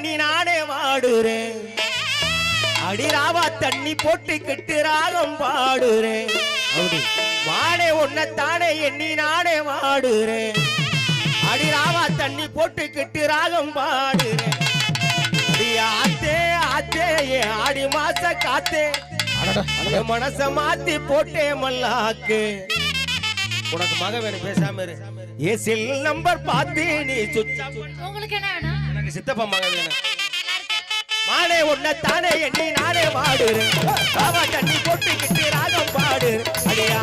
எண்ணி நானே வாடுறேன் அடிராவா தண்ணி போட்டு கெட்டு ராகம் பாடுறேன் மானே உன்னைத்தானே எண்ணி நானே வாடுறேன் அடிராவா தண்ணி போட்டு கெட்டு ராகம் பாடுறேன் ஆத்தே ஆத்தே ஆடி மாச காத்தே மனச மாத்தி போட்டே மல்லாக்கு உனக்கு மக வேணும் பேசாம இரு ஏ செல் நம்பர் பார்த்து நீ உங்களுக்கு என்ன வேணும் எனக்கு சித்தப்பா மக வேணும் மானே உன்னைத்தானே எண்ணி நானே வாடுறேன் தண்ணி போட்டு கிட்டு ராகம் பாடு அடியா